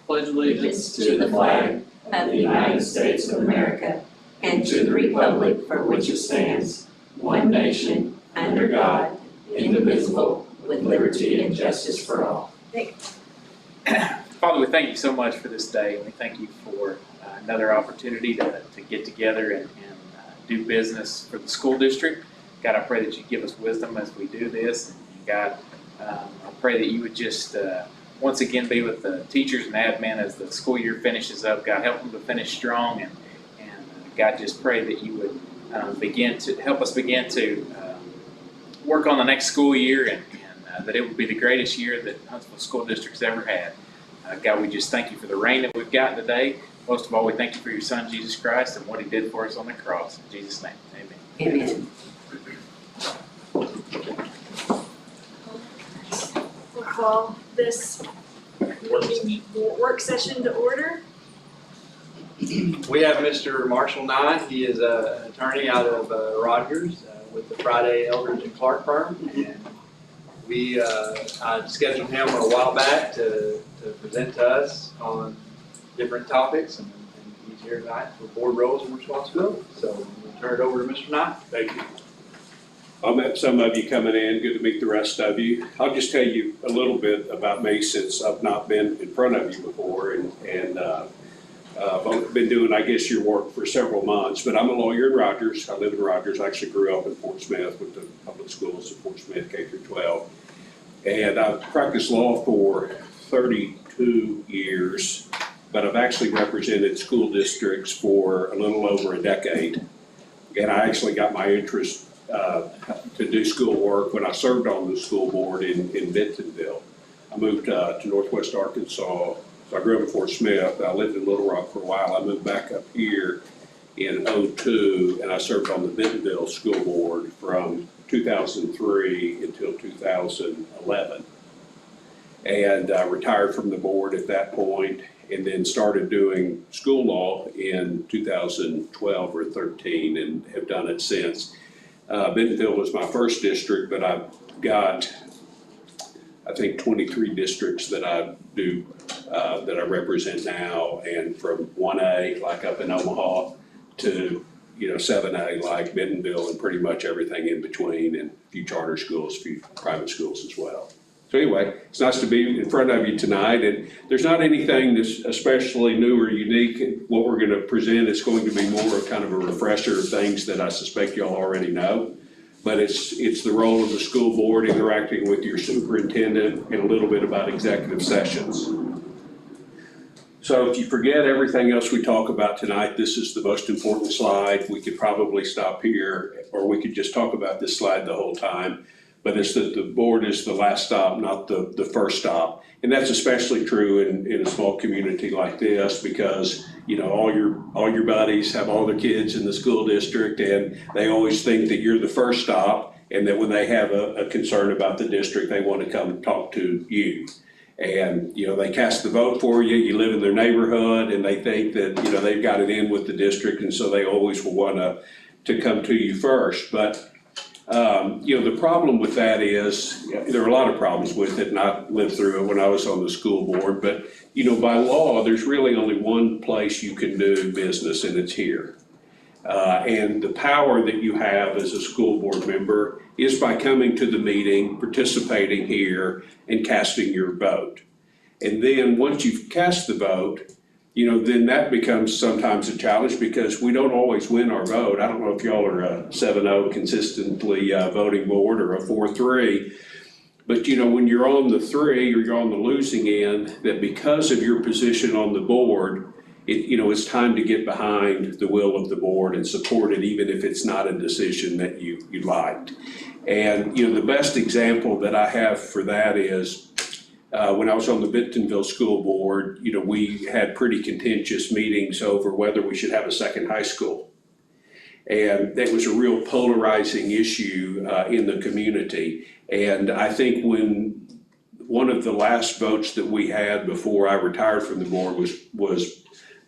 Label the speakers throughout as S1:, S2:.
S1: pledge allegiance to the flag of the United States of America and to the republic for which it stands, one nation, under God, indivisible, with liberty and justice for all.
S2: Father, we thank you so much for this day, and we thank you for another opportunity to get together and do business for the school district. God, I pray that you give us wisdom as we do this. And God, I pray that you would just once again be with the teachers and admin as the school year finishes up. God, help them to finish strong, and God, just pray that you would begin to help us begin to work on the next school year, and that it would be the greatest year that Huntsville School District's ever had. God, we just thank you for the rain that we've got today. Most of all, we thank you for your Son, Jesus Christ, and what he did for us on the cross. In Jesus' name, amen.
S1: Amen.
S3: We'll call this meeting work session to order.
S4: We have Mr. Marshall Nye. He is an attorney out of Rogers with the Friday Eldridge and Clark firm. And we scheduled him a while back to present to us on different topics, and he's here tonight for board roles and responsibilities. So we'll turn it over to Mr. Nye.
S5: Thank you. I met some of you coming in. Good to meet the rest of you. I'll just tell you a little bit about me since I've not been in front of you before, and I've been doing, I guess, your work for several months. But I'm a lawyer in Rogers. I live in Rogers. I actually grew up in Fort Smith with the public schools at Fort Smith K through 12, and I've practiced law for 32 years. But I've actually represented school districts for a little over a decade. And I actually got my interest to do school work when I served on the school board in Bentonville. I moved to Northwest Arkansas. So I grew up in Fort Smith. I lived in Little Rock for a while. I moved back up here in '02, and I served on the Bentonville school board from 2003 until 2011. And I retired from the board at that point, and then started doing school law in 2012 or 13, and have done it since. Bentonville was my first district, but I've got, I think, 23 districts that I do, that I represent now, and from 1A, like up in Omaha, to 7A, like Bentonville, and pretty much everything in between, and a few charter schools, a few private schools as well. So anyway, it's nice to be in front of you tonight, and there's not anything that's especially new or unique. What we're going to present is going to be more of kind of a refresher of things that I suspect y'all already know, but it's the role of the school board interacting with your superintendent, and a little bit about executive sessions. So if you forget everything else we talk about tonight, this is the most important slide. We could probably stop here, or we could just talk about this slide the whole time. But it's that the board is the last stop, not the first stop. And that's especially true in a small community like this, because all your buddies have all their kids in the school district, and they always think that you're the first stop, and that when they have a concern about the district, they want to come and talk to you. And they cast the vote for you, you live in their neighborhood, and they think that they've got it in with the district, and so they always will want to come to you first. But the problem with that is, there are a lot of problems with it, and I lived through it when I was on the school board, but by law, there's really only one place you can do business, and it's here. And the power that you have as a school board member is by coming to the meeting, participating here, and casting your vote. And then once you've cast the vote, then that becomes sometimes a challenge, because we don't always win our vote. I don't know if y'all are a 7-0 consistently voting board, or a 4-3, but when you're on the 3, or you're on the losing end, that because of your position on the board, it's time to get behind the will of the board and support it, even if it's not a decision that you liked. And the best example that I have for that is, when I was on the Bentonville School Board, we had pretty contentious meetings over whether we should have a second high school. And that was a real polarizing issue in the community. And I think when one of the last votes that we had before I retired from the board was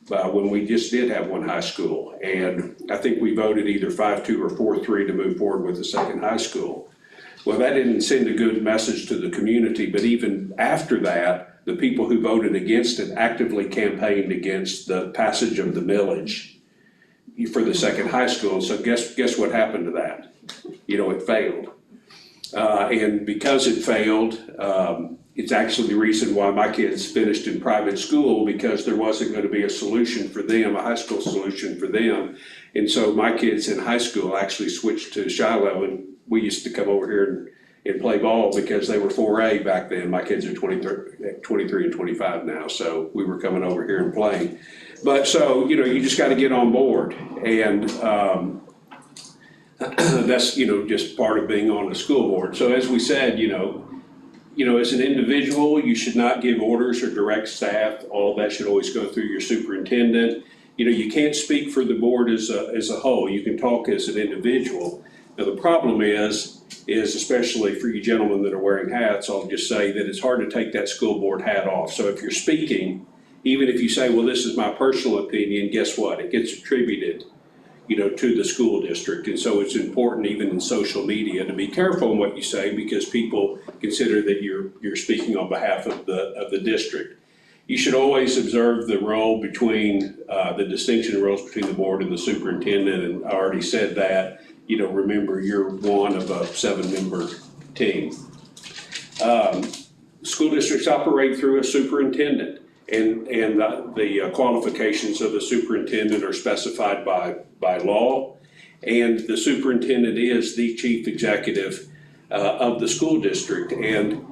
S5: when we just did have one high school. And I think we voted either 5-2 or 4-3 to move forward with the second high school. Well, that didn't send a good message to the community, but even after that, the people who voted against it actively campaigned against the passage of the millage for the second high school. So guess what happened to that? It failed. And because it failed, it's actually the reason why my kids finished in private school, because there wasn't going to be a solution for them, a high school solution for them. And so my kids in high school actually switched to Shiloh, and we used to come over here and play ball because they were 4A back then. My kids are 23 and 25 now, so we were coming over here and playing. But so, you just got to get on board. And that's, just part of being on the school board. So as we said, as an individual, you should not give orders or direct staff. All that should always go through your superintendent. You can't speak for the board as a whole. You can talk as an individual. Now, the problem is especially for you gentlemen that are wearing hats, I'll just say that it's hard to take that school board hat off. So if you're speaking, even if you say, well, this is my personal opinion, guess what? It gets attributed to the school district. And so it's important, even in social media, to be careful in what you say, because people consider that you're speaking on behalf of the district. You should always observe the role between, the distinction roles between the board and the superintendent, and I already said that. Remember, you're one of a 7-member team. School districts operate through a superintendent, and the qualifications of the superintendent are specified by law, and the superintendent is the chief executive of the school district. And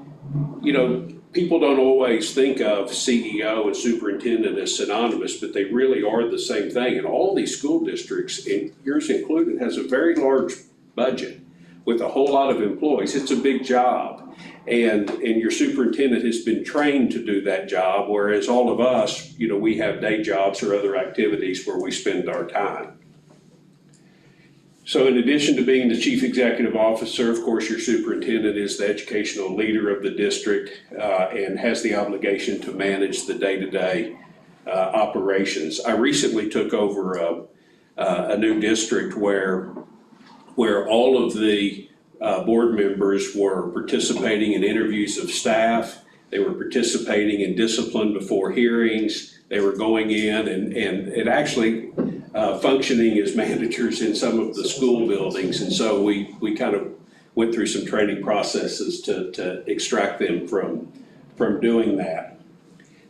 S5: people don't always think of CEO and superintendent as synonymous, but they really are the same thing. And all these school districts, and yours included, has a very large budget with a whole lot of employees. It's a big job. And your superintendent has been trained to do that job, whereas all of us, we have day jobs or other activities where we spend our time. So in addition to being the chief executive officer, of course, your superintendent is the educational leader of the district and has the obligation to manage the day-to-day operations. I recently took over a new district where all of the board members were participating in interviews of staff. They were participating in discipline before hearings. They were going in and actually functioning as managers in some of the school buildings. And so we kind of went through some training processes to extract them from doing that.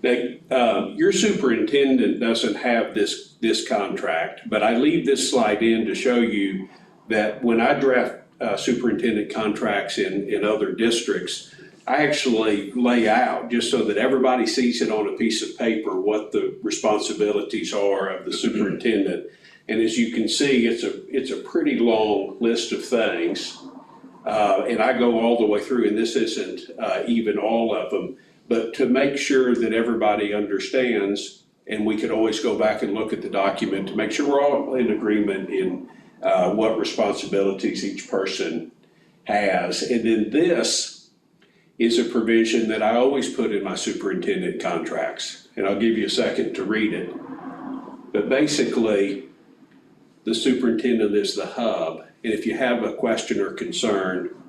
S5: Now, your superintendent doesn't have this contract, but I leave this slide in to show you that when I draft superintendent contracts in other districts, I actually lay out, just so that everybody sees it on a piece of paper, what the responsibilities are of the superintendent. And as you can see, it's a pretty long list of things. And I go all the way through, and this isn't even all of them, but to make sure that everybody understands, and we could always go back and look at the document to make sure we're all in agreement in what responsibilities each person has. And then this is a provision that I always put in my superintendent contracts, and I'll give you a second to read it. But basically, the superintendent is the hub, and if you have a question or concern,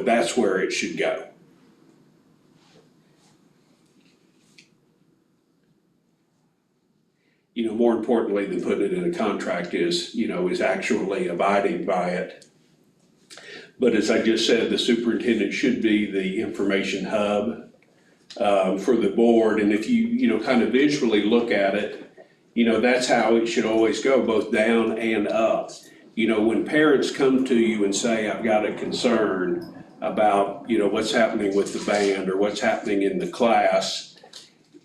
S5: that's where it should go. More importantly than putting it in a contract is actually abiding by it. But as I just said, the superintendent should be the information hub for the board. And if you kind of visually look at it, that's how it should always go, both down and up. When parents come to you and say, I've got a concern about, what's happening with the band or what's happening in the class,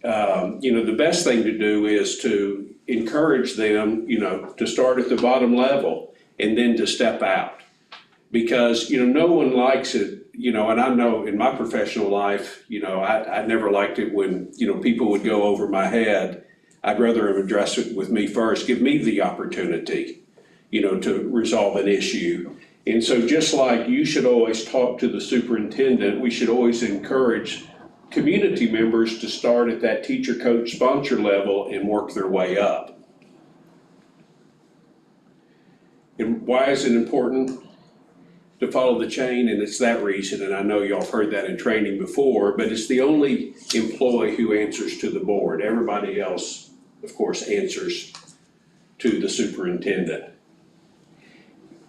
S5: the best thing to do is to encourage them, to start at the bottom level and then to step out. Because, no one likes it, and I know in my professional life, I never liked it when, people would go over my head. I'd rather them address it with me first, give me the opportunity, to resolve an issue. And so just like you should always talk to the superintendent, we should always encourage community members to start at that teacher, coach, sponsor level and work their way up. And why is it important? to follow the chain, and it's that reason, and I know y'all have heard that in training before, but it's the only employee who answers to the board. Everybody else, of course, answers to the superintendent.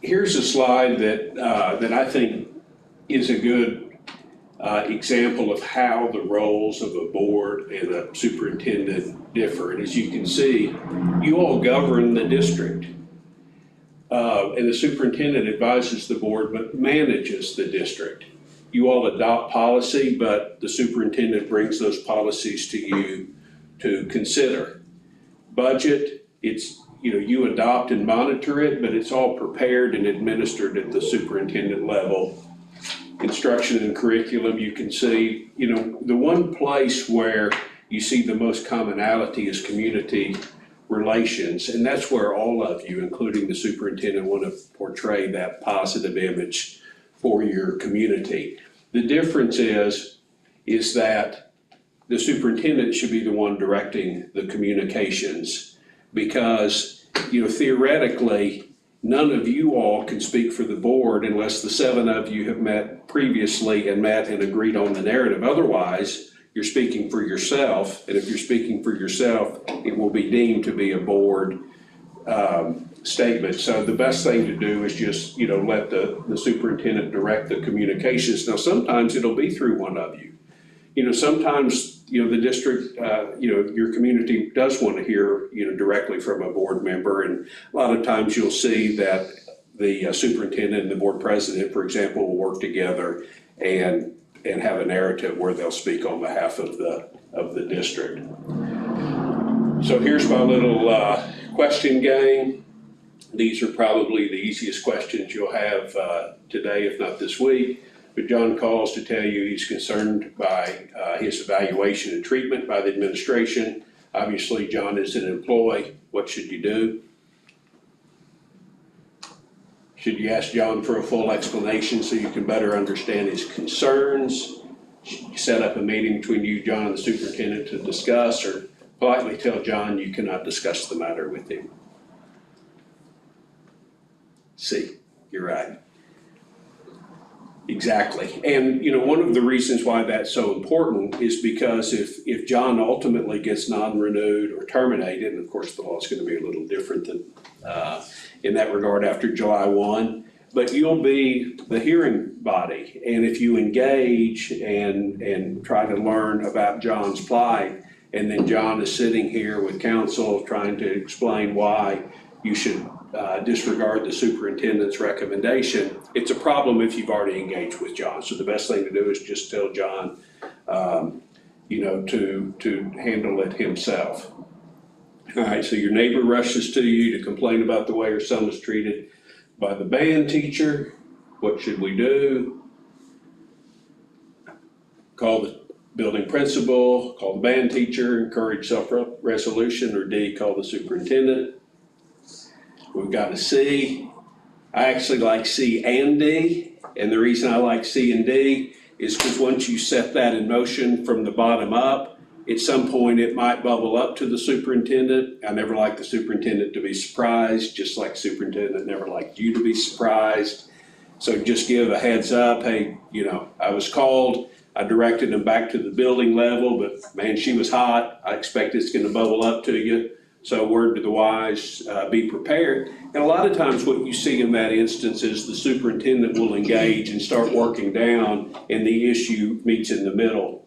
S5: Here's a slide that I think is a good example of how the roles of a board and a superintendent differ. And as you can see, you all govern the district. And the superintendent advises the board but manages the district. You all adopt policy, but the superintendent brings those policies to you to consider. Budget, it's, you adopt and monitor it, but it's all prepared and administered at the superintendent level. Instruction and curriculum, you can see, the one place where you see the most commonality is community relations, and that's where all of you, including the superintendent, want to portray that positive image for your community. The difference is that the superintendent should be the one directing the communications, because, theoretically, none of you all can speak for the board unless the 7 of you have met previously and met and agreed on the narrative. Otherwise, you're speaking for yourself, and if you're speaking for yourself, it will be deemed to be a board statement. So the best thing to do is just, let the superintendent direct the communications. Now, sometimes it'll be through one of you. Sometimes, the district, your community does want to hear, directly from a board member. And a lot of times you'll see that the superintendent and the board president, for example, will work together and have a narrative where they'll speak on behalf of the district. So here's my little question game. These are probably the easiest questions you'll have today, if not this week. But John calls to tell you he's concerned by his evaluation and treatment by the administration. Obviously, John is an employee. What should you do? Should you ask John for a full explanation so you can better understand his concerns? Should you set up a meeting between you, John, and the superintendent to discuss, or politely tell John you cannot discuss the matter with him? See, you're right. Exactly. And, one of the reasons why that's so important is because if John ultimately gets non-renewed or terminated, and of course the law is going to be a little different than in that regard after July 1, but you'll be the hearing body. And if you engage and try to learn about John's plight, and then John is sitting here with counsel trying to explain why you should disregard the superintendent's recommendation, it's a problem if you've already engaged with John. So the best thing to do is just tell John, to handle it himself. All right, so your neighbor rushes to you to complain about the way her son was treated by the band teacher. What should we do? Call the building principal, call the band teacher, encourage self-resolution, or D, call the superintendent. We've got a C. I actually like C and D, and the reason I like C and D is because once you set that in motion from the bottom up, at some point it might bubble up to the superintendent. I never like the superintendent to be surprised, just like superintendent never liked you to be surprised. So just give a heads up, hey, I was called, I directed them back to the building level, but man, she was hot. I expect it's gonna bubble up to you. So word to the wise, be prepared. And a lot of times what you see in that instance is the superintendent will engage and start working down, and the issue meets in the middle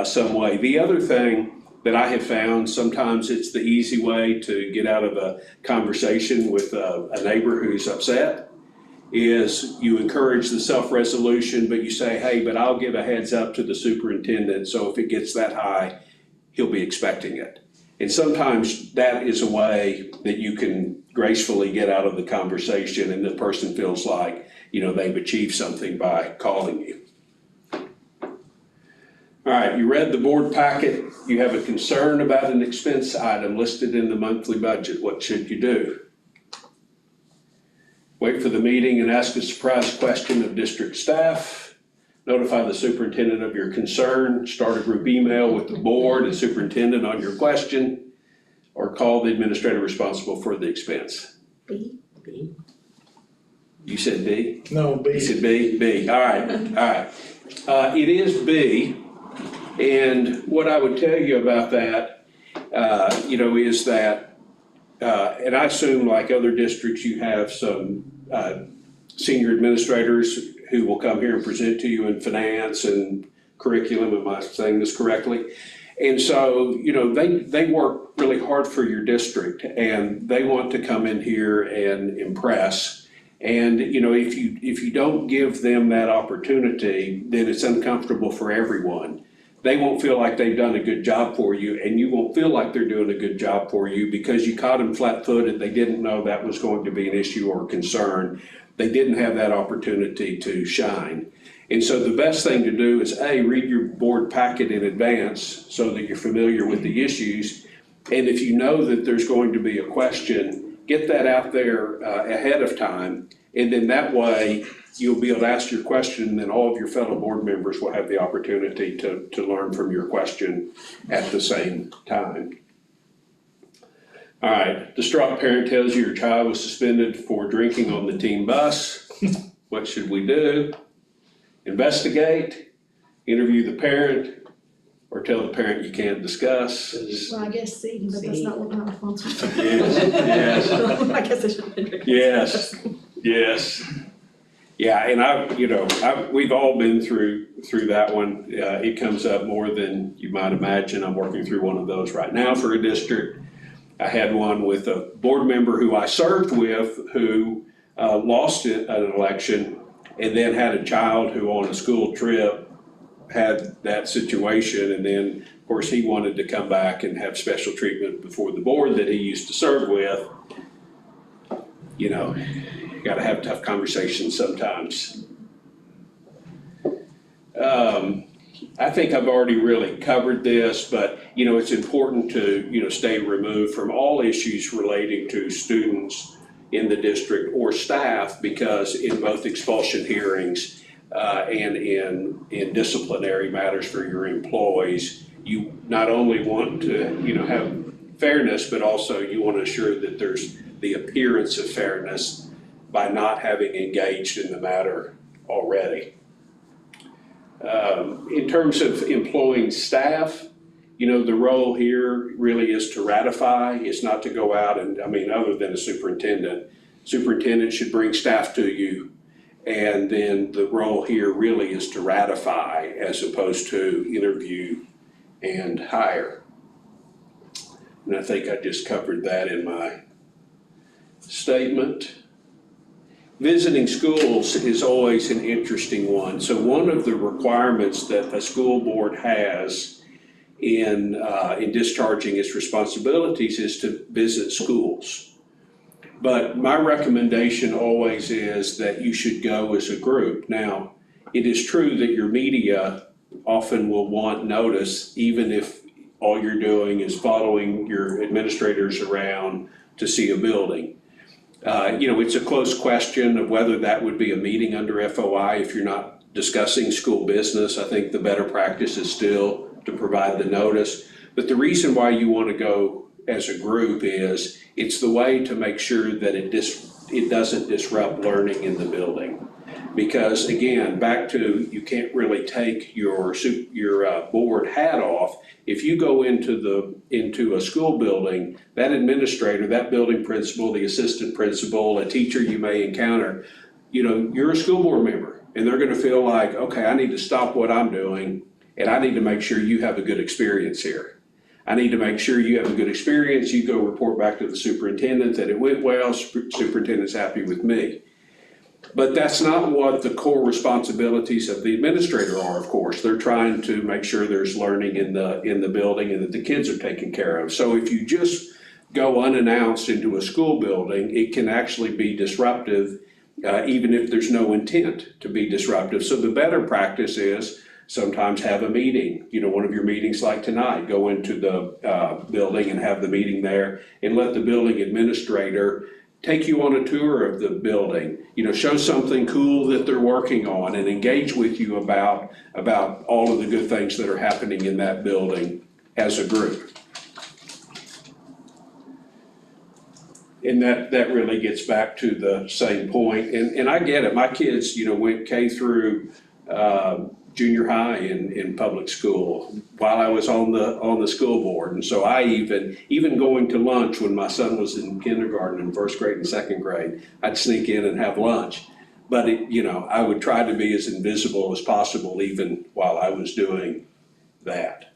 S5: some way. The other thing that I have found, sometimes it's the easy way to get out of a conversation with a neighbor who's upset, is you encourage the self-resolution, but you say, hey, but I'll give a heads up to the superintendent, so if it gets that high, he'll be expecting it. And sometimes that is a way that you can gracefully get out of the conversation, and the person feels like, they've achieved something by calling you. All right, you read the board packet. You have a concern about an expense item listed in the monthly budget. What should you do? Wait for the meeting and ask a surprise question of district staff. Notify the superintendent of your concern. Start a group email with the board and superintendent on your question, or call the administrator responsible for the expense.
S1: B.
S5: You said D?
S6: No,
S5: You
S6: B.
S5: said B? B, all right, all right. It is B, and what I would tell you about that, is that, and I assume like other districts, you have some, senior administrators who will come here and present to you in finance and curriculum, am I saying this correctly? And so, they work really hard for your district, and they want to come in here and impress. And, if you don't give them that opportunity, then it's uncomfortable for everyone. They won't feel like they've done a good job for you, and you won't feel like they're doing a good job for you because you caught them flat-footed. They didn't know that was going to be an issue or concern. They didn't have that opportunity to shine. And so the best thing to do is read your board packet in advance so that you're familiar with the issues. And if you know that there's going to be a question, get that out there ahead of time. And then that way you'll be able to ask your question, and then all of your fellow board members will have the opportunity to learn from your question at the same time. All right, distraught parent tells you your child was suspended for drinking on the team bus. What should we do? Investigate, interview the parent, or tell the parent you can't discuss?
S3: Well, I guess C, but that's not what my response was.
S5: Yes,
S3: I guess I should have been drinking.
S5: yes. Yeah, and we've all been through that one. It comes up more than you might imagine. I'm working through one of those right now for a district. I had one with a board member who I served with who lost an election and then had a child who on a school trip had that situation. And then, of course, he wanted to come back and have special treatment before the board that he used to serve with. You got to have tough conversations sometimes. I think I've already really covered this, but, it's important to, stay removed from all issues relating to students in the district or staff, because in both expulsion hearings and in disciplinary matters for your employees, you not only want to, have fairness, but also you want to ensure that there's the appearance of fairness by not having engaged in the matter already. In terms of employing staff, the role here really is to ratify. It's not to go out and, other than a superintendent should bring staff to you. And then the role here really is to ratify as opposed to interview and hire. And I think I just covered that in my statement. Visiting schools is always an interesting one. So one of the requirements that a school board has in discharging its responsibilities is to visit schools. But my recommendation always is that you should go as a group. Now, it is true that your media often will want notice, even if all you're doing is following your administrators around to see a building. It's a close question of whether that would be a meeting under FOI if you're not discussing school business. I think the better practice is still to provide the notice. But the reason why you want to go as a group is it's the way to make sure that it doesn't disrupt learning in the building. Because again, back to you can't really take your board hat off. If you go into a school building, that administrator, that building principal, the assistant principal, a teacher you may encounter, you're a school board member, and they're going to feel like, okay, I need to stop what I'm doing, and I need to make sure you have a good experience here. I need to make sure you have a good experience. You go report back to the superintendent that it went well. Superintendent's happy with me. But that's not what the core responsibilities of the administrator are, of course. They're trying to make sure there's learning in the building and that the kids are taken care of. So if you just go unannounced into a school building, it can actually be disruptive, even if there's no intent to be disruptive. So the better practice is sometimes have a meeting, one of your meetings like tonight, go into the building and have the meeting there and let the building administrator take you on a tour of the building, show something cool that they're working on and engage with you about all of the good things that are happening in that building as a group. And that really gets back to the same point. And I get it. My kids, went K through junior high in public school while I was on the school board. And so I even going to lunch when my son was in kindergarten and first grade and second grade, I'd sneak in and have lunch. But I would try to be as invisible as possible even while I was doing that.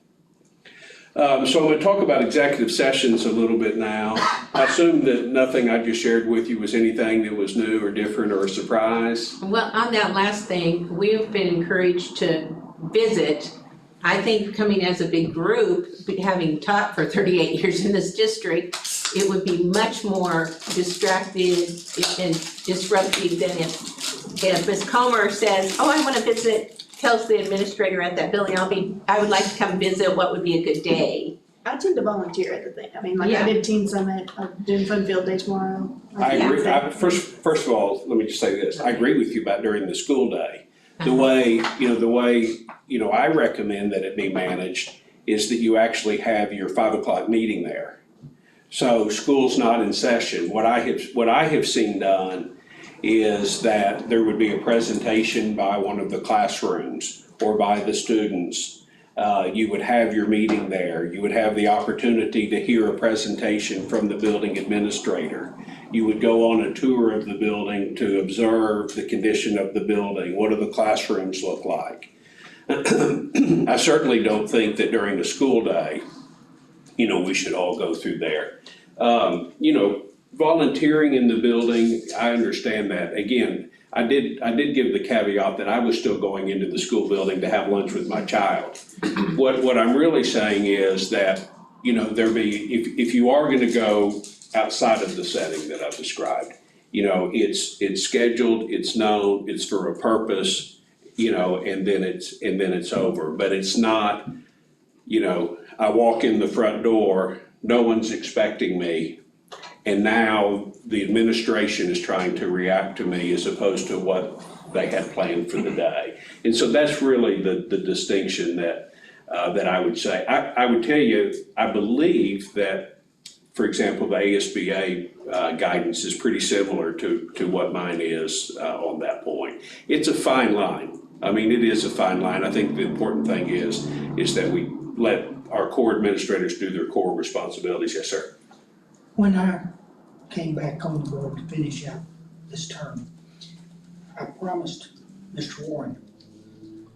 S5: So I'm going to talk about executive sessions a little bit now. I assume that nothing I just shared with you was anything that was new or different or a surprise.
S1: Well, on that last thing, we've been encouraged to visit. I think coming as a big group, having taught for 38 years in this district, it would be much more distracted and disruptive than if Ms. Comer says, oh, I want to visit, tells the administrator at that building, I would like to come visit, what would be a good day?
S3: I tend to volunteer at the thing. I mean, like
S1: Yeah.
S3: I did Teen Summit, I'm doing Fun Field Day tomorrow.
S5: I
S3: Yeah.
S5: agree. First of all, let me just say this. I agree with you about during the school day. The way I recommend that it be managed is that you actually have your 5 o'clock meeting there. So school's not in session. What I have seen done is that there would be a presentation by one of the classrooms or by the students. You would have your meeting there. You would have the opportunity to hear a presentation from the building administrator. You would go on a tour of the building to observe the condition of the building. What do the classrooms look like? I certainly don't think that during the school day, we should all go through there. Volunteering in the building, I understand that. Again, I did give the caveat that I was still going into the school building to have lunch with my child. What I'm really saying is that, if you are gonna go outside of the setting that I've described, it's scheduled, it's known, it's for a purpose, and then it's over. But it's not, I walk in the front door, no one's expecting me, and now the administration is trying to react to me as opposed to what they had planned for the day. And so that's really the distinction that I would say. I would tell you, I believe that, for example, the ASBA guidance is pretty similar to what mine is on that point. It's a fine line. I mean, it is a fine line. I think the important thing is that we let our core administrators do their core responsibilities. Yes, sir.
S6: When I came back on the board to finish out this term, I promised Mr. Warren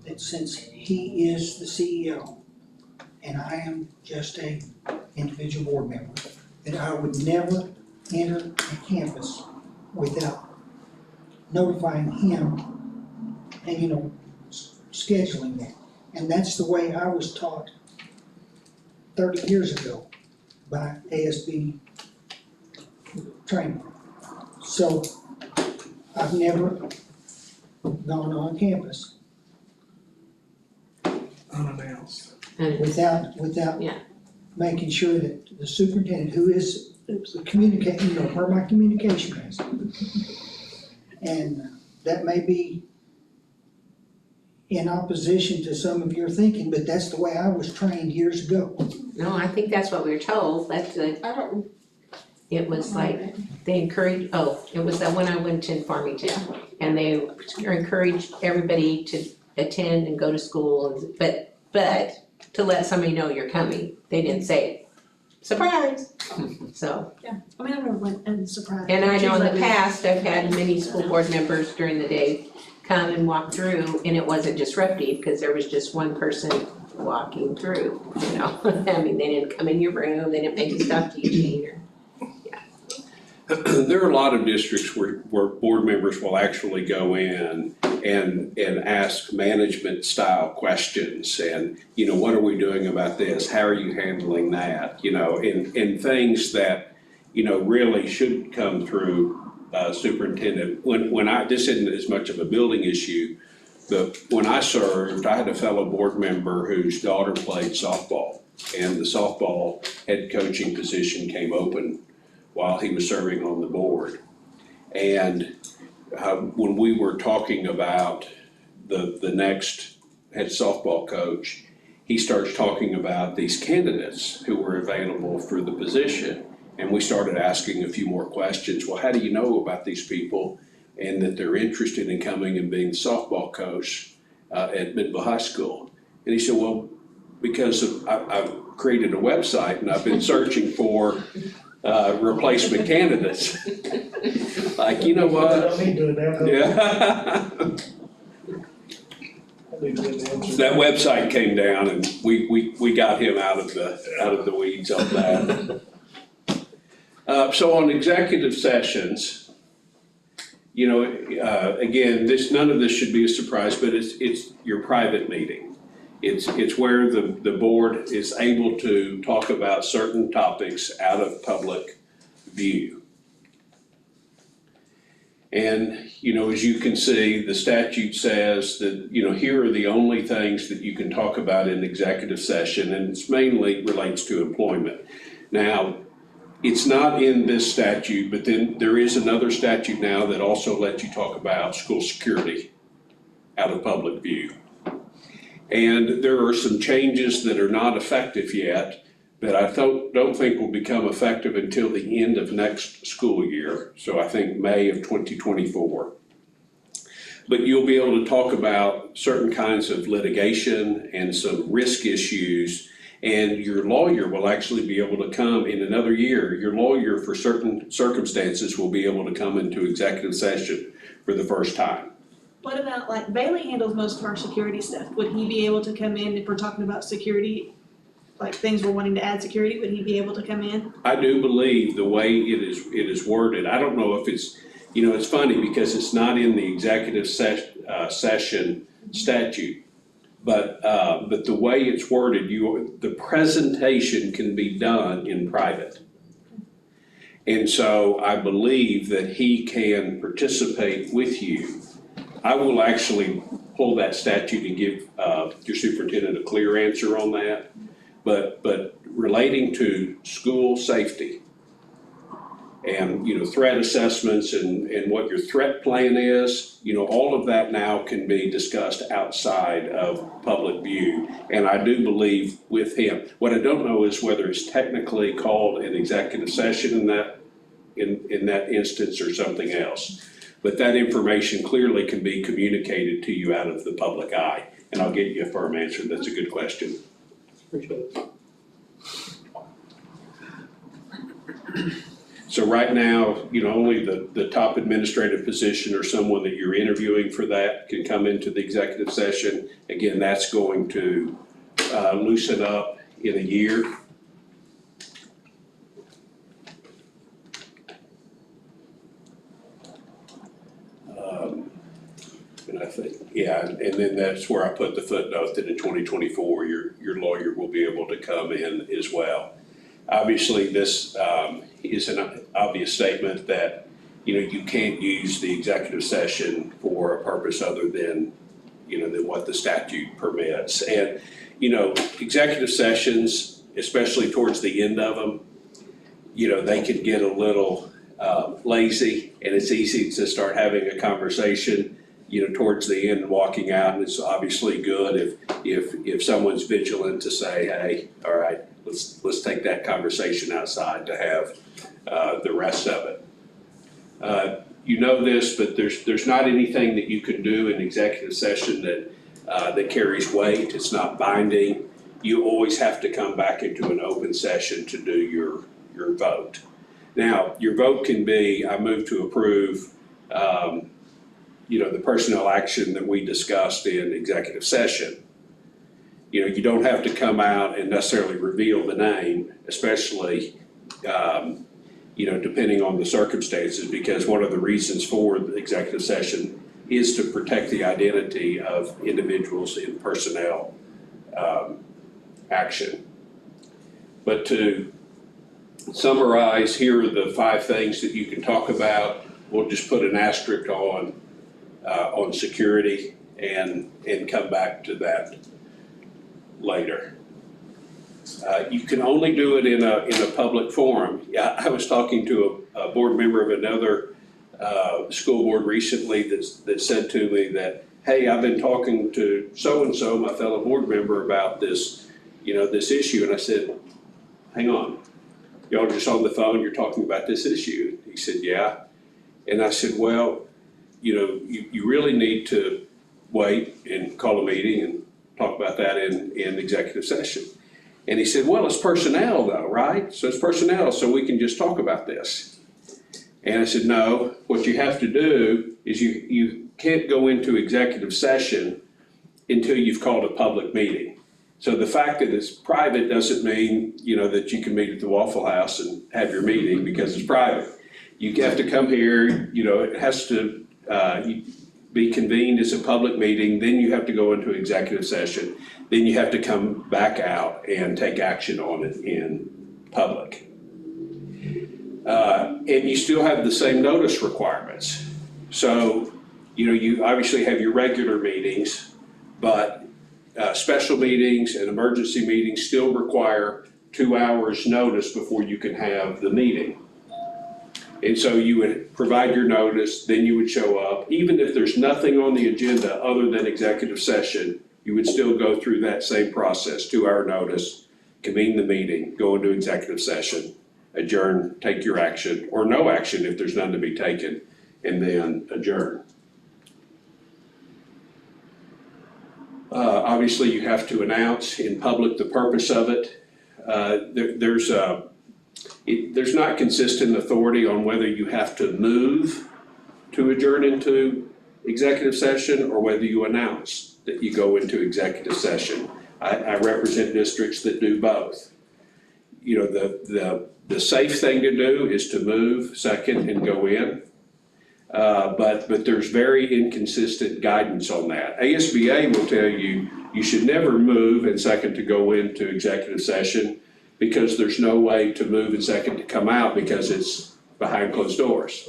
S6: that since he is the CEO and I am just a individual board member, that I would never enter a campus without notifying him and, scheduling that. And that's the way I was taught 30 years ago by ASB training. So I've never gone on campus
S7: Unannounced.
S6: without
S1: Yeah.
S6: making sure that the superintendent, who is communicating, where my communication is. And that may be in opposition to some of your thinking, but that's the way I was trained years ago.
S1: No, I think that's what we were told, it was like, they encouraged, it was that when I went to Farmington, and they encouraged everybody to attend and go to school, but to let somebody know you're coming, they didn't say, surprise, so.
S3: I mean, I never went and surprised.
S1: And I know in the
S3: Usually
S1: past, I've had many school board members during the day come and walk through, and it wasn't disruptive, because there was just one person walking through, I mean, they didn't come in your room, they didn't make you stop teaching, or.
S5: There are a lot of districts where board members will actually go in and ask management style questions and, what are we doing about this? How are you handling that? And things that, really should come through superintendent. This isn't as much of a building issue, but when I served, I had a fellow board member whose daughter played softball, and the softball head coaching position came open while he was serving on the board. And when we were talking about the next head softball coach, he starts talking about these candidates who were available for the position. And we started asking a few more questions. Well, how do you know about these people and that they're interested in coming and being the softball coach at Midville High School? And he said, well, because I've created a website and I've been searching for replacement candidates. Like, you know what? Yeah. That website came down and we got him out of the weeds on that. So on executive sessions, you know, again, none of this should be a surprise, but it's your private meeting. It's where the board is able to talk about certain topics out of public view. And, you know, as you can see, the statute says that, you know, here are the only things that you can talk about in executive session, and it's mainly relates to employment. Now, it's not in this statute, but then there is another statute now that also lets you talk about school security out of public view. And there are some changes that are not effective yet that I don't think will become effective until the end of next school year. So I think May of 2024. But you'll be able to talk about certain kinds of litigation and some risk issues, and your lawyer will actually be able to come in another year. Your lawyer, for certain circumstances, will be able to come into executive session for the first time.
S3: What about, like, Bailey handles most of our security stuff. Would he be able to come in if we're talking about security, like things we're wanting to add security? Would he be able to come in?
S5: I do believe the way it is worded, I don't know if it's, you know, it's funny because it's not in the executive session statute, but the way it's worded, the presentation can be done in private. And so I believe that he can participate with you. I will actually pull that statute and give your superintendent a clear answer on that. But relating to school safety and, you know, threat assessments and what your threat plan is, you know, all of that now can be discussed outside of public view. And I do believe with him. What I don't know is whether it's technically called an executive session in that instance or something else. But that information clearly can be communicated to you out of the public eye. And I'll get you a firm answer. That's a good question.
S7: Appreciate it.
S5: So right now, you know, only the top administrative position or someone that you're interviewing for that can come into the executive session. Again, that's going to loosen up in a year. And I think, yeah, and then that's where I put the footnote that in 2024, your lawyer will be able to come in as well. Obviously, this is an obvious statement that, you know, you can't use the executive session for a purpose other than, you know, than what the statute permits. And, you know, executive sessions, especially towards the end of them, you know, they can get a little lazy, and it's easy to start having a conversation, you know, towards the end and walking out. And it's obviously good if someone's vigilant to say, hey, all right, let's take that conversation outside to have the rest of it. You know this, but there's not anything that you can do in executive session that carries weight. It's not binding. You always have to come back into an open session to do your vote. Now, your vote can be, I move to approve, you know, the personnel action that we discussed in executive session. You know, you don't have to come out and necessarily reveal the name, especially, you know, depending on the circumstances, because one of the reasons for the executive session is to protect the identity of individuals in personnel action. But to summarize, here are the 5 things that you can talk about. We'll just put an asterisk on security and come back to that later. You can only do it in a public forum. Yeah, I was talking to a board member of another school board recently that said to me that, hey, I've been talking to so-and-so, my fellow board member, about this, you know, this issue. And I said, hang on, y'all are just on the phone, you're talking about this issue. He said, yeah. And I said, well, you know, you really need to wait and call a meeting and talk about that in executive session. And he said, well, it's personnel though, right? So it's personnel, so we can just talk about this. And I said, no, what you have to do is you can't go into executive session until you've called a public meeting. So the fact that it's private doesn't mean, you know, that you can meet at the Waffle House and have your meeting because it's private. You have to come here, you know, it has to be convened as a public meeting, then you have to go into executive session, then you have to come back out and take action on it in public. And you still have the same notice requirements. So, you know, you obviously have your regular meetings, but special meetings and emergency meetings still require 2 hours notice before you can have the meeting. And so you would provide your notice, then you would show up. Even if there's nothing on the agenda other than executive session, you would still go through that same process, 2 hour notice, convene the meeting, go into executive session, adjourn, take your action, or no action if there's none to be taken, and then adjourn. Obviously, you have to announce in public the purpose of it. There's not consistent authority on whether you have to move to adjourn into executive session or whether you announce that you go into executive session. I represent districts that do both. You know, the safe thing to do is to move second and go in. But there's very inconsistent guidance on that. ASBA will tell you you should never move and second to go into executive session because there's no way to move and second to come out because it's behind closed doors.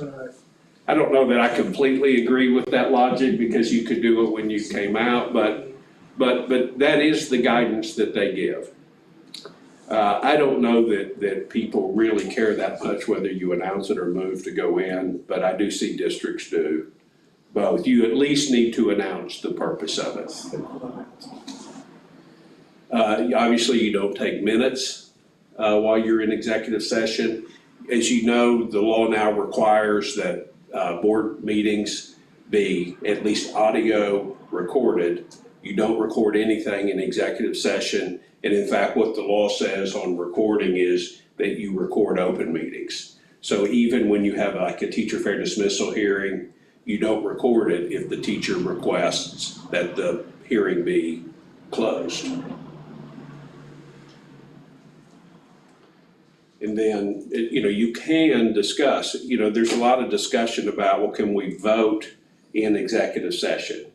S5: I don't know that I completely agree with that logic because you could do it when you came out, but that is the guidance that they give. I don't know that people really care that much whether you announce it or move to go in, but I do see districts do both. You at least need to announce the purpose of it. Obviously, you don't take minutes while you're in executive session. As you know, the law now requires that board meetings be at least audio recorded. You don't record anything in executive session. And in fact, what the law says on recording is that you record open meetings. So even when you have like a teacher fair dismissal hearing, you don't record it if the teacher requests that the hearing be closed. And then, you know, you can discuss, you know, there's a lot of discussion about, well, can we vote in executive session?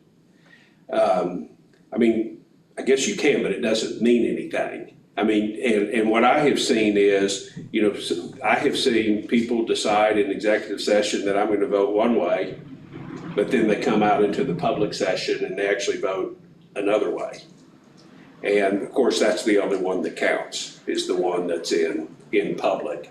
S5: I mean, I guess you can, but it doesn't mean anything. I mean, and what I have seen is, you know, I have seen people decide in executive session that I'm going to vote one way, but then they come out into the public session and they actually vote another way. And of course, that's the only one that counts, is the one that's in public.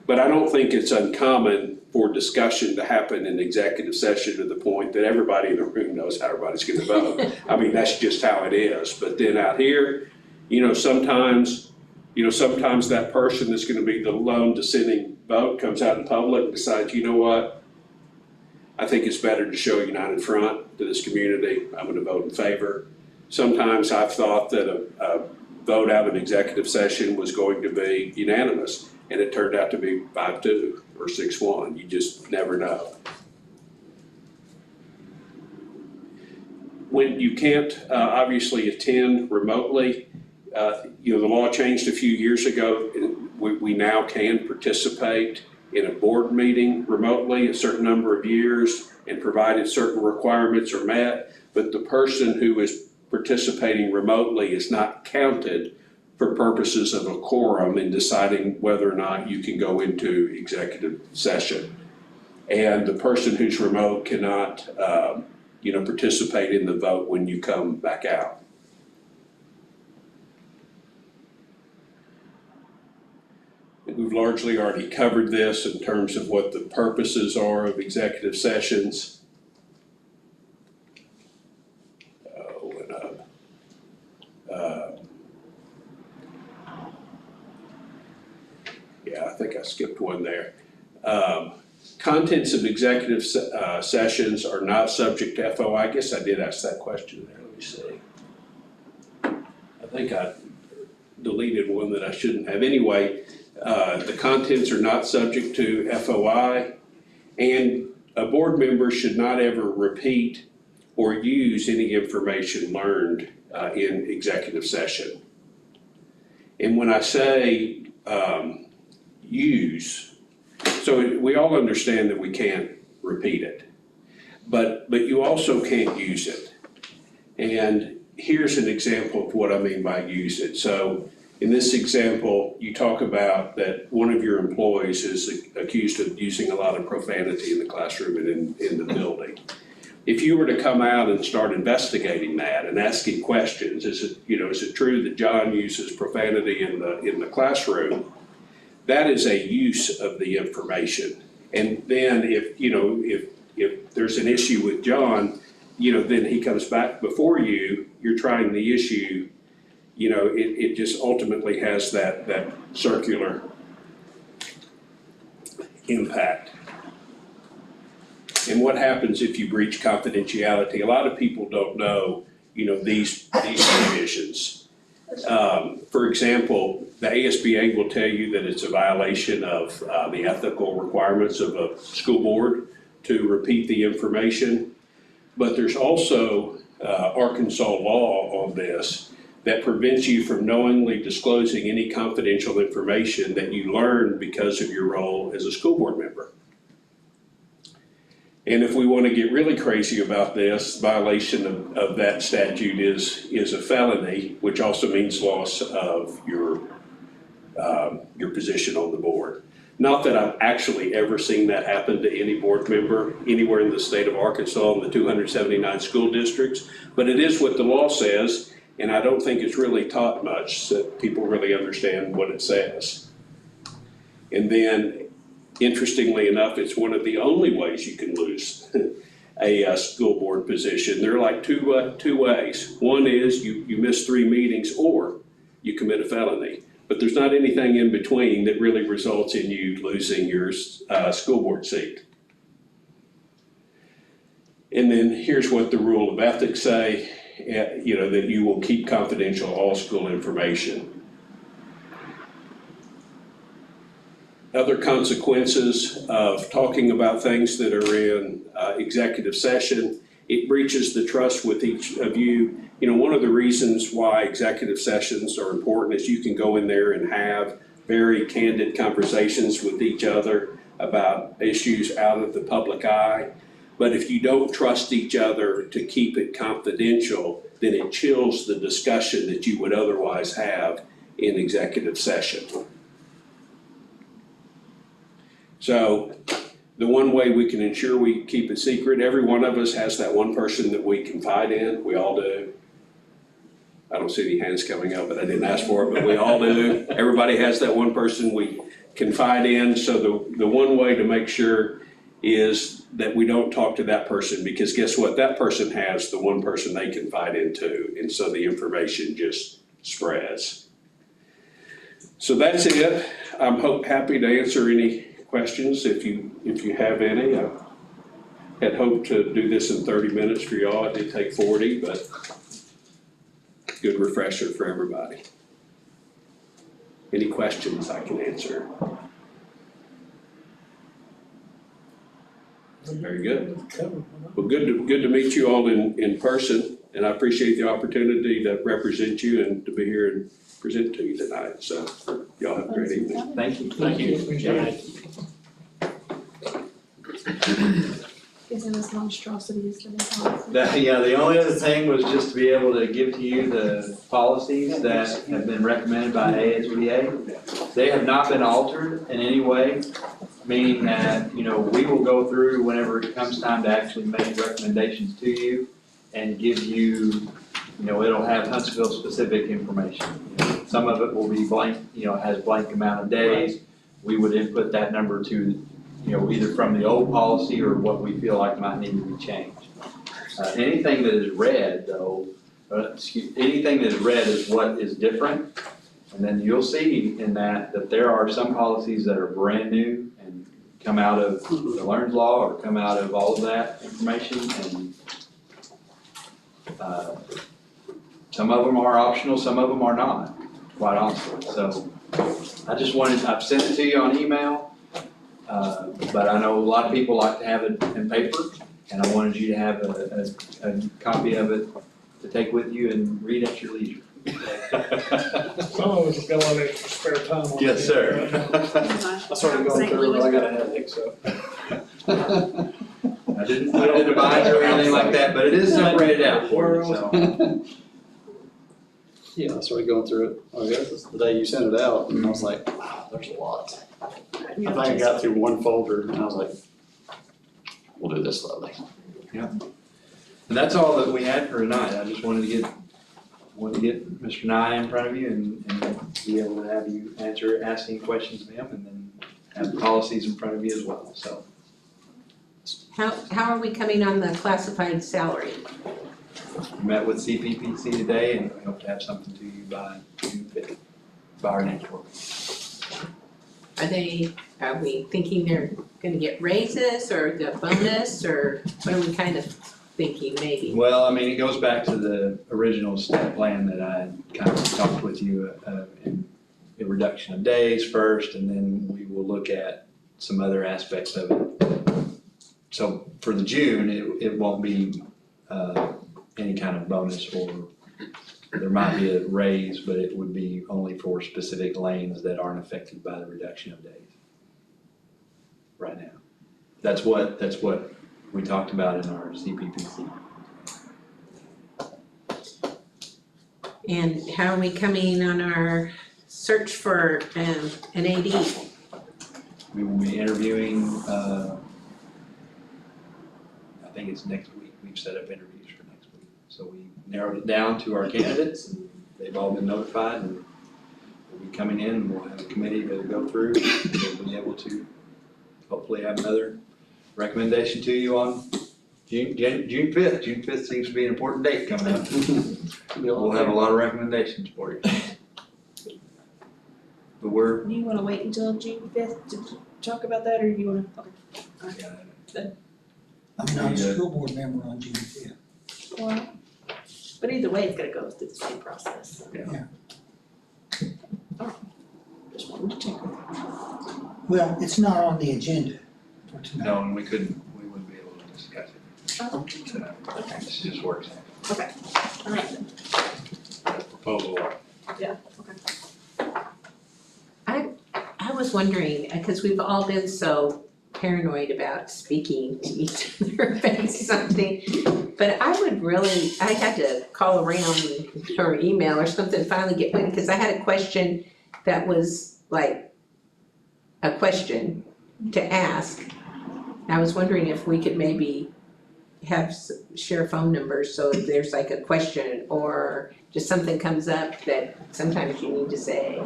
S5: But I don't think it's uncommon for discussion to happen in executive session to the point that everybody in the room knows how everybody's going to vote. I mean, that's just how it is. But then out here, you know, sometimes that person that's going to be the lone dissenting vote comes out in public and decides, you know what, I think it's better to show a united front to this community. I'm going to vote in favor. Sometimes I've thought that a vote out of executive session was going to be unanimous, and it turned out to be 5-2 or 6-1. You just never know. When you can't obviously attend remotely, you know, the law changed a few years ago. We now can participate in a board meeting remotely a certain number of years, and provided certain requirements are met, but the person who is participating remotely is not counted for purposes of a quorum in deciding whether or not you can go into executive session. And the person who's remote cannot, you know, participate in the vote when you come back out. We've largely already covered this in terms of what the purposes are of executive sessions. yeah, I think I skipped one there. Contents of executive sessions are not subject to FOI. I guess I did ask that question there. Let me see. I think I deleted one that I shouldn't have. Anyway, the contents are not subject to FOI, and a board member should not ever repeat or use any information learned in executive session. And when I say use, so we all understand that we can't repeat it, but you also can't use it. And here's an example of what I mean by use it. So in this example, you talk about that one of your employees is accused of using a lot of profanity in the classroom and in the building. If you were to come out and start investigating that and asking questions, is it true that John uses profanity in the classroom? That is a use of the information. And then if there's an issue with John, then he comes back before you, you're trying the issue, it just ultimately has that circular impact. And what happens if you breach confidentiality? A lot of people don't know, these provisions. For example, the ASBA will tell you that it's a violation of the ethical requirements of a school board to repeat the information. But there's also Arkansas law on this that prevents you from knowingly disclosing any confidential information that you learned because of your role as a school board member. And if we want to get really crazy about this, violation of that statute is a felony, which also means loss of your position on the board. Not that I've actually ever seen that happen to any board member anywhere in the state of Arkansas in the 279 school districts, but it is what the law says, and I don't think it's really taught much so that people really understand what it says. And then, interestingly enough, it's one of the only ways you can lose a school board position. There are like two ways. One is you miss 3 meetings or you commit a felony. But there's not anything in between that really results in you losing your school board seat. And then here's what the rule of ethics say, that you will keep confidential all school information. Other consequences of talking about things that are in executive session, it breaches the trust with each of you. One of the reasons why executive sessions are important is you can go in there and have very candid conversations with each other about issues out of the public eye. But if you don't trust each other to keep it confidential, then it chills the discussion that you would otherwise have in executive session. So the one way we can ensure we keep it secret, every one of us has that one person that we confide in. We all do. I don't see any hands coming up, but I didn't ask for it, but we all do. Everybody has that one person we confide in. So the one way to make sure is that we don't talk to that person, because guess what? That person has the one person they confide into, and so the information just spreads. So that's it. I'm happy to answer any questions if you have any. I had hoped to do this in 30 minutes for y'all. It did take 40, but good refresher for everybody. Any questions I can answer? Very good. Well, good to meet you all in person, and I appreciate the opportunity to represent you and to be here and present to you tonight. So y'all have a great evening.
S4: Thank you.
S2: Thank you.
S3: Isn't this monstrosities that they call it?
S4: The only other thing was just to be able to give to you the policies that have been recommended by ASBA. They have not been altered in any way, meaning that, we will go through whenever it comes time to actually make recommendations to you and give you, it'll have Huntsville specific information. Some of it will be blank, has blank amount of days. We would input that number to, either from the old policy or what we feel like might need to be changed. Anything that is red though, anything that is red is what is different. And then you'll see in that there are some policies that are brand new and come out of the Learned Law or come out of all of that information, and some of them are optional, some of them are not, quite honestly. So I've sent it to you on email, but I know a lot of people like to have it in paper, and I wanted you to have a copy of it to take with you and read at your leisure.
S7: Some of us have got a lot of extra spare time on
S4: Yes,
S7: it.
S4: sir.
S7: I started going through it, but I got a headache, so.
S4: I didn't put it in a binder or anything like that, but it is separated out for you, so.
S8: Yeah, I started going through it, I guess it's the day you sent it out, and I was like, wow, there's a lot. I think I got through one folder, and I was like, we'll do this slowly.
S4: And that's all that we had for tonight. I just wanted to get Mr. Nye in front of you and be able to have you ask any questions of him, and then have the policies in front of you as well, so.
S1: How are we coming on the classified salary?
S4: Met with CPPC today, and we hope to have something to you by June 5th, by our next work.
S1: Are we thinking they're gonna get raises or the bonus, or what are we kind of thinking maybe?
S4: Well, I mean, it goes back to the original step plan that I kind of talked with you, in the reduction of days first, and then we will look at some other aspects of it. So for the June, it won't be, any kind of bonus, or there might be a raise, but it would be only for specific lanes that aren't affected by the reduction of days. Right now. That's what we talked about in our CPPC.
S1: And how are we coming on our search for an AD?
S4: We will be interviewing, I think it's next week. We've set up interviews for next week. So we narrowed it down to our candidates, and they've all been notified, and we'll be coming in, and we'll have a committee to go through. We'll be able to hopefully have another recommendation to you on June 5th. June 5th seems to be an important date coming up. We'll have a lot of recommendations for you. But we're,
S3: Do you wanna wait until June 5th to talk about that, or do you wanna, okay.
S6: I'm not a school board member on June 5th.
S3: Well, but either way, it's gonna go through the same process.
S4: Yeah.
S3: Alright, just wanted to check with you.
S6: Well, it's not on the agenda for tonight.
S4: no, and we wouldn't be able to discuss it. So, this just works.
S3: Alright then,
S5: Proposal.
S3: yeah, okay.
S1: I was wondering, because we've all been so paranoid about speaking to each other about something, but I had to call around or email or something to finally get one, because I had a question that was like a question to ask. I was wondering if we could maybe share phone numbers, so if there's like a question or just something comes up that sometimes you need to say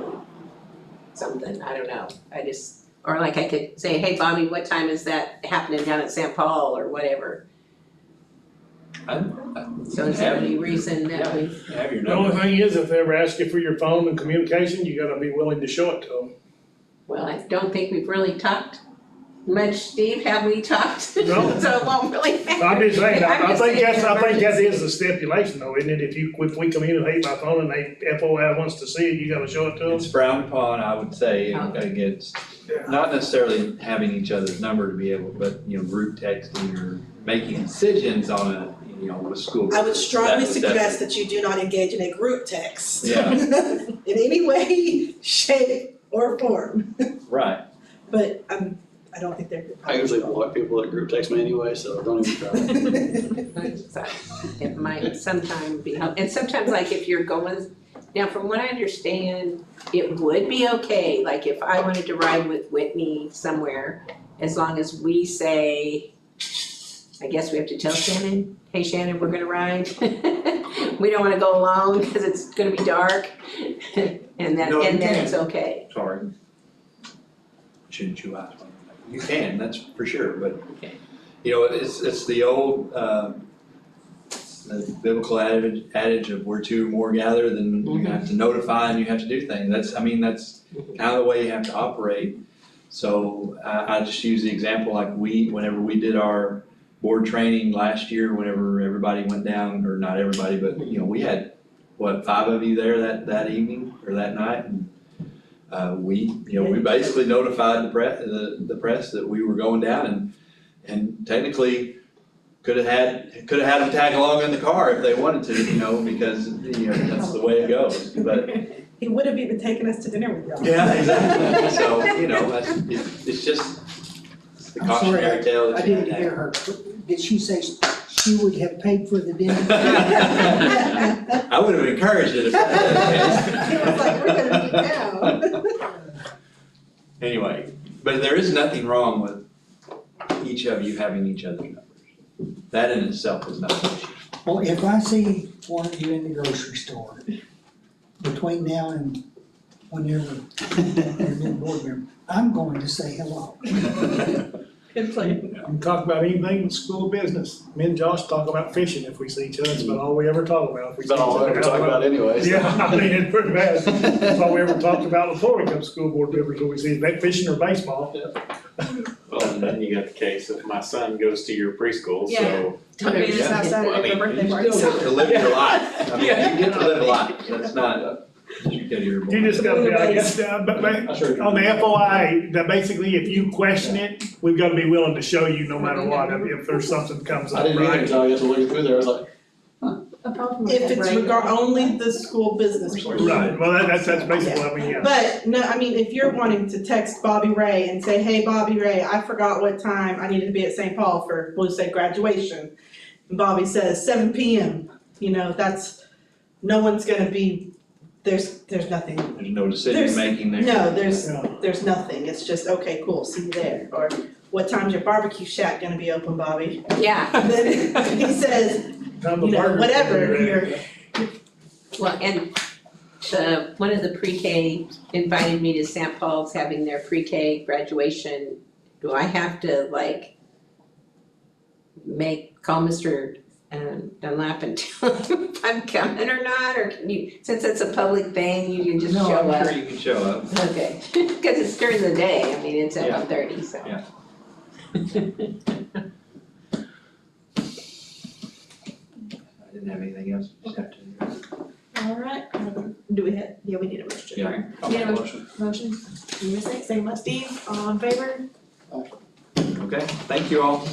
S1: something, I don't know, or like I could say, hey Bobby, what time is that happening down at St. Paul or whatever. So is there any reason that we,
S4: Have your
S7: The only
S4: number.
S7: thing is, if they ever ask you for your phone and communication, you gotta be willing to show it to them.
S1: well, I don't think we've really talked much, Steve, have we talked?
S7: No.
S1: So it won't really matter.
S7: I'm just saying, I
S1: I'm just
S7: think
S1: saying
S7: that
S1: emergency.
S7: is the stipulation though, isn't it? If we communicate by phone and they FOI wants to see it, you gotta show it to them.
S4: It's frowned upon, I would say,
S1: Okay.
S4: against,
S7: Yeah.
S4: not necessarily having each other's number to be able, but, group texting or making decisions on a, with school.
S9: I would strongly
S4: That
S9: suggest that you do not engage in a group text.
S4: Yeah.
S9: In any way, shape, or form.
S4: Right.
S9: But I don't think they're.
S8: I usually block people that group text me anyway, so don't even try.
S1: It might sometime be helpful, and sometimes like if you're going, now from what I understand, it would be okay, like if I wanted to ride with Whitney somewhere, as long as we say, I guess we have to tell Shannon, hey Shannon, we're gonna ride. We don't wanna go alone because it's gonna be dark, and then it's okay.
S4: Sorry. Shouldn't you ask? You can, that's for sure, but,
S1: Okay.
S4: it's the old, the biblical adage of where two or more gather, then you have to notify and you have to do things. That's kind of the way you have to operate. So I just use the example like whenever we did our board training last year, whenever everybody went down, or not everybody, but we had, 5 of you there that evening or that night? And we basically notified the press that we were going down, and technically could have had them tag along in the car if they wanted to, because that's the way it goes. But
S9: He would have even taken us to dinner with y'all.
S4: yeah, exactly. So it's just the
S6: I'm sorry,
S4: cautionary tale
S6: I
S4: that you
S6: didn't
S4: have.
S6: hear her. Did she say she would have paid for the dinner?
S4: I would have encouraged it if that was
S9: He was like, we're gonna be down.
S4: the case. Anyway, but there is nothing wrong with each of you having each other's numbers. That in itself is not an issue.
S6: Well, if I see one of you in the grocery store, between now and whenever you're a new board member, I'm going to say hello.
S9: Good plan.
S7: You can talk about anything in school business. Me and Josh talk about fishing if we see each other. That's about all we ever talk about. If we see
S8: That's all
S7: each
S8: I
S7: other.
S8: ever talk about anyways.
S7: Yeah, I mean, it's pretty bad. That's all we ever talked about before we become school board members, when we see that fishing or baseball.
S2: Well, and then you got the case of my son goes to your preschool, so.
S3: Don't be just have Saturday for birthday
S4: You
S3: parties.
S4: still get to live your life. I mean, you get to live a life. That's not, you go to your board.
S7: You just gotta be, I guess, but
S8: I sure
S7: on the FOI, that basically if you question it, we've gotta be willing to show you no matter what, if there's something comes
S8: I
S7: up,
S8: didn't either
S7: right?
S8: until I got to looking through there, I was like,
S9: If it's only the school business portion.
S7: Right, well, that's basically, I mean, yeah.
S9: But, no, I mean, if you're wanting to text Bobby Ray and say, hey, Bobby Ray, I forgot what time I needed to be at St. Paul for, we'll say graduation. And Bobby says 7 PM, that's, no one's gonna be, there's nothing.
S4: There's no decision making there.
S9: No, there's nothing, it's just, okay, cool, see you there. Or, what time's your barbecue shack gonna be open, Bobby?
S1: Yeah,
S9: And then he says,
S7: Time to burger.
S9: whatever, you're,
S1: well, and one of the pre-K invited me to St. Paul's having their pre-K graduation. Do I have to call Mr. Dunlap and tell him if I'm coming or not, or can you, since it's a public thing, you can just show
S4: No,
S1: up?
S4: I'm sure you can show up.
S1: Okay, because it's during the day, I mean, it's at
S4: Yeah.
S1: 1:30, so.
S4: Yeah. I didn't have anything else to say.
S3: All right, do we have, we need a motion.
S4: Yeah.
S8: I'll make a motion.
S3: Motion, give me a second by Steve, all in favor?
S4: Okay, thank you all.